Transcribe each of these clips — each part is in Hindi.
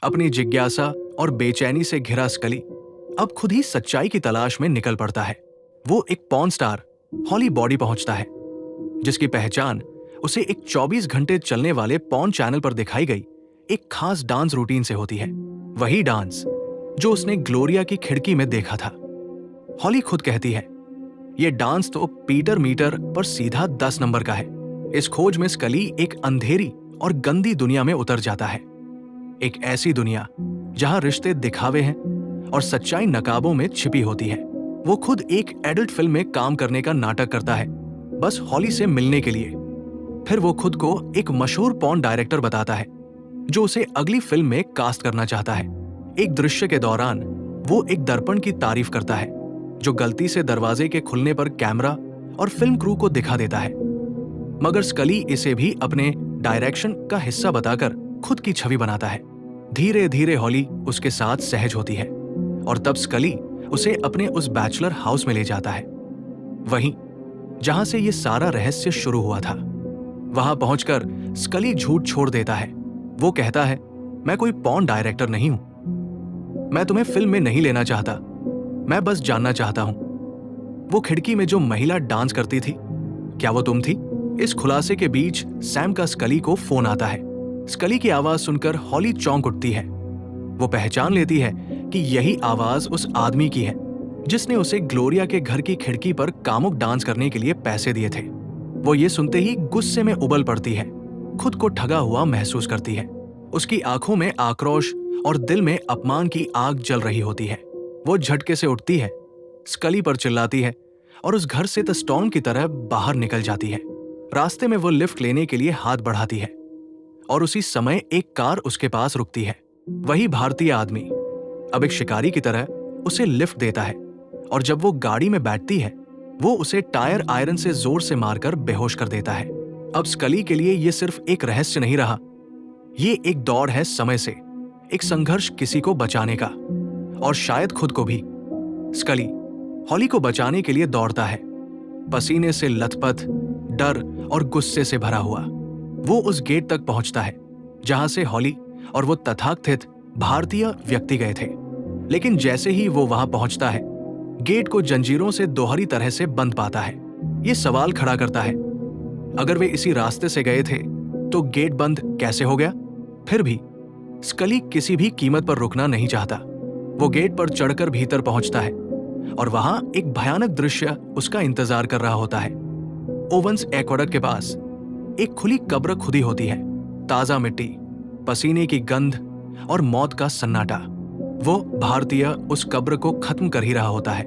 अपनी जिज्ञासा और बेचैनी से घिरा स्कली अब खुद ही सच्चाई की तलाश में निकल पड़ता है। वो एक पॉर्न स्टार हॉली बॉडी पहुंचता है, जिसकी पहचान उसे एक 24 घंटे चलने वाले पॉर्न चैनल पर दिखाई गई एक खास डांस रूटीन से होती है। वही डांस जो उसने ग्लोरिया की खिड़की में देखा था। हॉली खुद कहती है, यह डांस तो पीटर मीटर पर सीधा 10 नंबर का है। इस खोज में स्कली एक अंधेरी और गंदी दुनिया में उतर जाता है। एक ऐसी दुनिया जहां रिश्ते दिखावे हैं और सच्चाई नकाबों में छिपी होती है। वो खुद एक एडल्ट फिल्म में काम करने का नाटक करता है, बस हॉली से मिलने के लिए। फिर वो खुद को एक मशहूर पॉर्न डायरेक्टर बताता है जो उसे अगली फिल्म में कास्ट करना चाहता है। एक दृश्य के दौरान वो एक दर्पण की तारीफ करता है जो गलती से दरवाजे के खुलने पर कैमरा और फिल्म क्रू को दिखा देता है, मगर स्कली इसे भी अपने डायरेक्शन का हिस्सा बताकर खुद की छवि बनाता है। धीरे धीरे हॉली उसके साथ सहज होती है और तब स्कली उसे अपने उस बैचलर हाउस में ले जाता है, वहीं जहां से ये सारा रहस्य शुरू हुआ था। वहां पहुंचकर स्कली झूठ छोड़ देता है। वो कहता है, मैं कोई पॉर्न डायरेक्टर नहीं हूं, मैं तुम्हें फिल्म में नहीं लेना चाहता, मैं बस जानना चाहता हूं वो खिड़की में जो महिला डांस करती थी, क्या वो तुम थी? इस खुलासे के बीच सैम का स्कली को फोन आता है। स्कली की आवाज सुनकर हॉली चौंक उठती है। वो पहचान लेती है कि यही आवाज उस आदमी की है जिसने उसे ग्लोरिया के घर की खिड़की पर कामुक डांस करने के लिए पैसे दिए थे। वो ये सुनते ही गुस्से में उबल पड़ती है, खुद को ठगा हुआ महसूस करती है। उसकी आंखों में आक्रोश और दिल में अपमान की आग जल रही होती है। वो झटके से उठती है, स्कली पर चिल्लाती है और उस घर से द स्टॉर्म की तरह बाहर निकल जाती है। रास्ते में वो लिफ्ट लेने के लिए हाथ बढ़ाती है और उसी समय एक कार उसके पास रुकती है। वही भारतीय आदमी अब एक शिकारी की तरह उसे लिफ्ट देता है और जब वो गाड़ी में बैठती है वो उसे टायर आयरन से जोर से मारकर बेहोश कर देता है। अब स्कली के लिए ये सिर्फ एक रहस्य नहीं रहा, ये एक दौड़ है समय से, एक संघर्ष किसी को बचाने का और शायद खुद को भी। स्कली हॉली को बचाने के लिए दौड़ता है, पसीने से लथपथ, डर और गुस्से से भरा हुआ। वो उस गेट तक पहुंचता है जहां से हॉली और वो तथाकथित भारतीय व्यक्ति गए थे, लेकिन जैसे ही वो वहां पहुंचता है गेट को जंजीरों से दोहरी तरह से बंद पाता है। ये सवाल खड़ा करता है, अगर वे इसी रास्ते से गए थे तो गेट बंद कैसे हो गया? फिर भी स्कली किसी भी कीमत पर रुकना नहीं चाहता। वो गेट पर चढ़कर भीतर पहुंचता है और वहां एक भयानक दृश्य उसका इंतजार कर रहा होता है। ओवंस एक्वेडक्ट के पास एक खुली कब्र खुदी होती है, ताजा मिट्टी, पसीने की गंध और मौत का सन्नाटा। वो भारतीय उस कब्र को खत्म कर ही रहा होता है,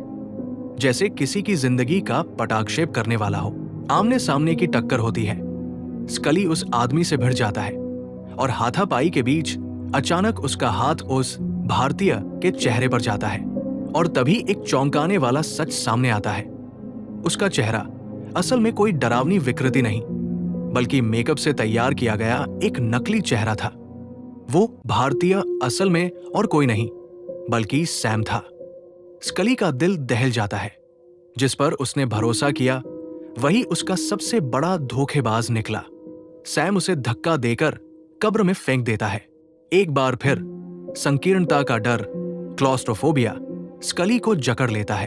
जैसे किसी की जिंदगी का पटाक्षेप करने वाला हो। आमने सामने की टक्कर होती है। स्कली उस आदमी से भिड़ जाता है और हाथापाई के बीच अचानक उसका हाथ उस भारतीय के चेहरे पर जाता है और तभी एक चौंकाने वाला सच सामने आता है। उसका चेहरा असल में कोई डरावनी विकृति नहीं, बल्कि मेकअप से तैयार किया गया एक नकली चेहरा था। वो भारतीय असल में और कोई नहीं बल्कि सैम था। स्कली का दिल दहल जाता है। जिस पर उसने भरोसा किया वही उसका सबसे बड़ा धोखेबाज निकला। सैम उसे धक्का देकर कब्र में फेंक देता है। एक बार फिर संकीर्णता का डर, क्लॉस्ट्रोफोबिया स्कली को जकड़ लेता है।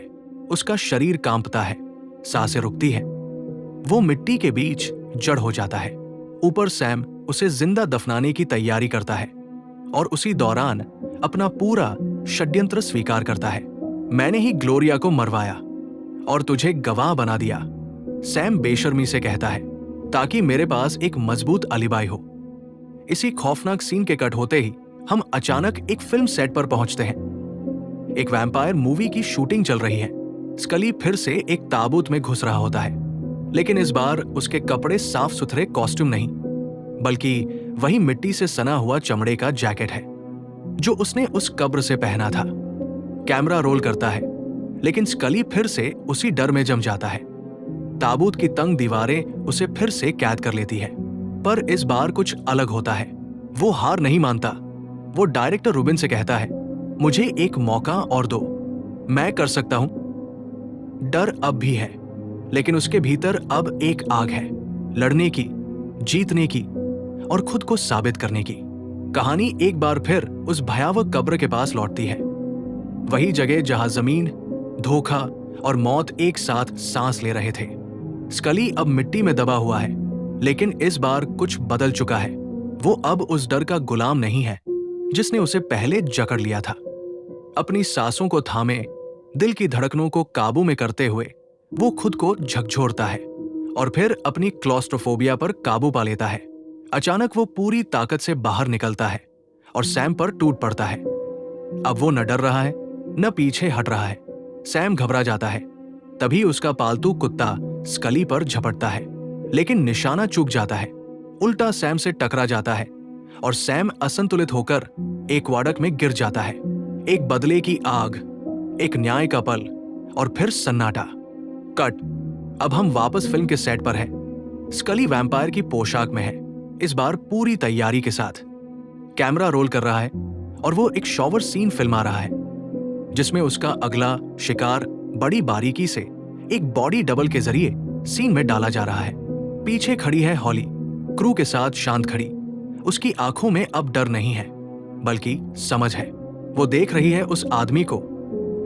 उसका शरीर कांपता है, सांसें रुकती है। वो मिट्टी के बीच जड़ हो जाता है। ऊपर सैम उसे जिंदा दफनाने की तैयारी करता है और उसी दौरान अपना पूरा षड्यंत्र स्वीकार करता है। मैंने ही ग्लोरिया को मरवाया और तुझे गवाह बना दिया, सैम बेशर्मी से कहता है, ताकि मेरे पास एक मजबूत अलिबाई हो। इसी खौफनाक सीन के कट होते ही हम अचानक एक फिल्म सेट पर पहुंचते हैं। एक वैम्पायर मूवी की शूटिंग चल रही है। स्कली फिर से एक ताबूत में घुस रहा होता है, लेकिन इस बार उसके कपड़े साफ सुथरे कॉस्ट्यूम नहीं, बल्कि वही मिट्टी से सना हुआ चमड़े का जैकेट है जो उसने उस कब्र से पहना था। कैमरा रोल करता है, लेकिन स्कली फिर से उसी डर में जम जाता है। ताबूत की तंग दीवारें उसे फिर से कैद कर लेती है, पर इस बार कुछ अलग होता है। वो हार नहीं मानता। वो डायरेक्टर रूबिन से कहता है, मुझे एक मौका और दो, मैं कर सकता हूं। डर अब भी है, लेकिन उसके भीतर अब एक आग है, लड़ने की, जीतने की और खुद को साबित करने की। कहानी एक बार फिर उस भयावह कब्र के पास लौटती है, वही जगह जहां जमीन, धोखा और मौत एक साथ सांस ले रहे थे। स्कली अब मिट्टी में दबा हुआ है, लेकिन इस बार कुछ बदल चुका है। वो अब उस डर का गुलाम नहीं है जिसने उसे पहले जकड़ लिया था। अपनी सांसों को थामे, दिल की धड़कनों को काबू में करते हुए वो खुद को झकझोरता है और फिर अपनी क्लॉस्ट्रोफोबिया पर काबू पा लेता है। अचानक वो पूरी ताकत से बाहर निकलता है और सैम पर टूट पड़ता है। अब वो न डर रहा है, न पीछे हट रहा है। सैम घबरा जाता है। तभी उसका पालतू कुत्ता स्कली पर झपटता है, लेकिन निशाना चूक जाता है। उल्टा सैम से टकरा जाता है और सैम असंतुलित होकर एक्वाडक में गिर जाता है। एक बदले की आग, एक न्याय का पल और फिर सन्नाटा। कट। अब हम वापस फिल्म के सेट पर हैं। स्कली वैम्पायर की पोशाक में है, इस बार पूरी तैयारी के साथ। कैमरा रोल कर रहा है और वो एक शॉवर सीन फिल्मा रहा है जिसमें उसका अगला शिकार बड़ी बारीकी से एक बॉडी डबल के जरिए सीन में डाला जा रहा है। पीछे खड़ी है हॉली, क्रू के साथ शांत खड़ी। उसकी आंखों में अब डर नहीं है, बल्कि समझ है। वो देख रही है उस आदमी को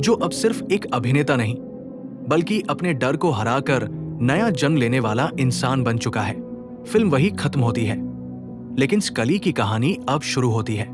जो अब सिर्फ एक अभिनेता नहीं, बल्कि अपने डर को हराकर नया जन्म लेने वाला इंसान बन चुका है। फिल्म वही खत्म होती है, लेकिन स्कली की कहानी अब शुरू होती है।